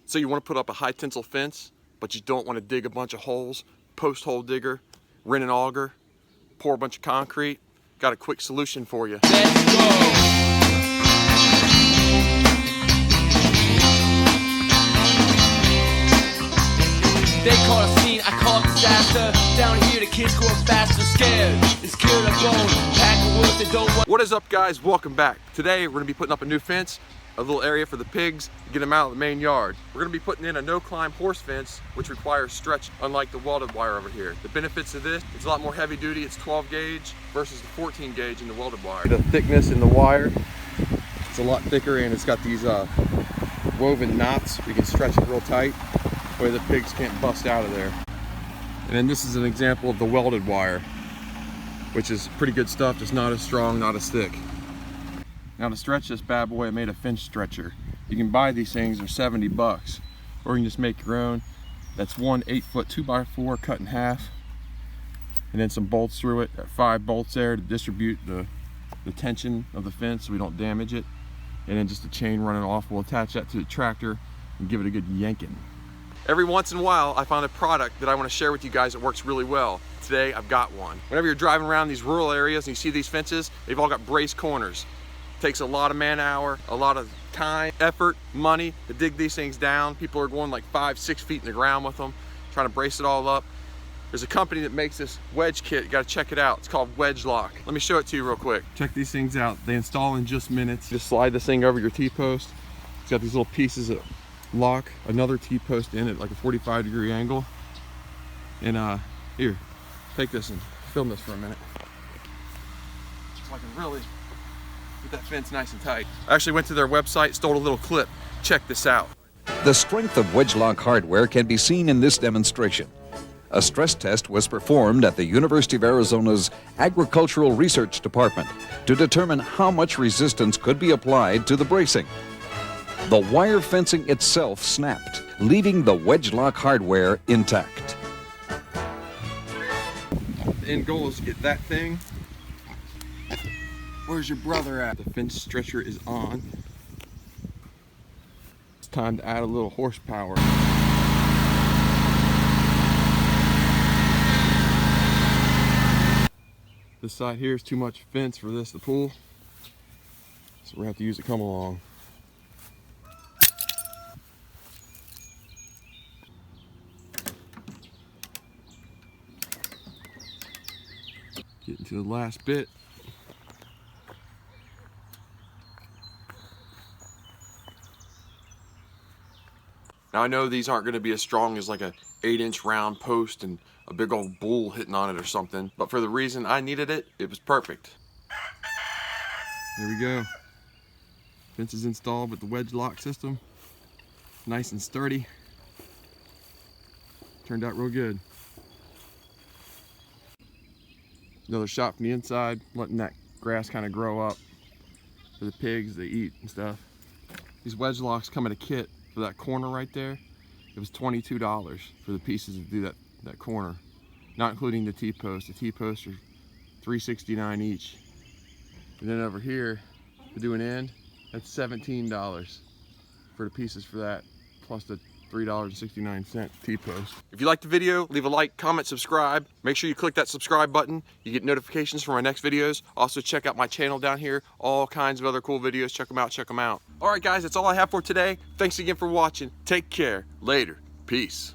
So you want to put up a high tensile fence, but you don't want to dig a bunch of holes, post hole digger, rent an auger, pour a bunch of concrete. Got a quick solution for you. Let's go! They call it a scene, I call it disaster. Down here the kids go faster, scared and scared of bone. Pack of wolves that don't want. What is up, guys? Welcome back. Today we're going to be putting up a new fence, a little area for the pigs, get them out of the main yard. We're going to be putting in a no-climb horse fence, which requires stretch, unlike the welded wire over here. The benefits of this, it's a lot more heavy duty. It's 12 gauge versus the 14 gauge in the welded wire. The thickness in the wire, it's a lot thicker, and it's got these woven knots. We can stretch it real tight, where the pigs can't bust out of there. And then this is an example of the welded wire, which is pretty good stuff, just not as strong, not as thick. Now to stretch this bad boy, I made a fence stretcher. You can buy these things, they're 70 bucks. Or you can just make your own. That's one 8-foot 2x4 cut in half. And then some bolts through it, 5 bolts there to distribute the tension of the fence so we don't damage it. And then just a chain running off. We'll attach that to the tractor and give it a good yanking. Every once in a while, I find a product that I want to share with you guys that works really well. Today, I've got one. Whenever you're driving around these rural areas and you see these fences, they've all got braced corners. It takes a lot of man hour, a lot of time, effort, money to dig these things down. People are going like 5-6 feet in the ground with them, trying to brace it all up. There's a company that makes this wedge kit. You gotta check it out. It's called Wedge Loc. Let me show it to you real quick. Check these things out. They install in just minutes. Just slide this thing over your T-post. It's got these little pieces that lock another T-post in at like a 45-degree angle. And here, take this and film this for a minute. So I can really get that fence nice and tight. I actually went to their website, stole a little clip. Check this out. The strength of Wedge Loc hardware can be seen in this demonstration. A stress test was performed at the University of Arizona's Agricultural Research Department to determine how much resistance could be applied to the bracing. The wire fencing itself snapped, leaving the Wedge Loc hardware intact. The end goal is to get that thing. Where's your brother at? The fence stretcher is on. It's time to add a little horsepower. This side here is too much fence for this to pull, so we're gonna have to use it come along. Getting to the last bit. Now I know these aren't going to be as strong as like a 8-inch round post and a big old bull hitting on it or something, but for the reason I needed it, it was perfect. There we go. Fence is installed with the Wedge Loc system. Nice and sturdy. Turned out real good. Another shot from the inside, letting that grass kind of grow up for the pigs they eat and stuff. These Wedge Locs come in a kit for that corner right there. It was $22 for the pieces to do that corner, not including the T-post. The T-posts are $3.69 each. And then over here, to do an end, that's $17 for the pieces for that, plus the $3.69 T-post. If you liked the video, leave a like, comment, subscribe. Make sure you click that subscribe button. You get notifications for my next videos. Also check out my channel down here. All kinds of other cool videos. Check them out, check them out. All right, guys, that's all I have for today. Thanks again for watching. Take care. Later. Peace.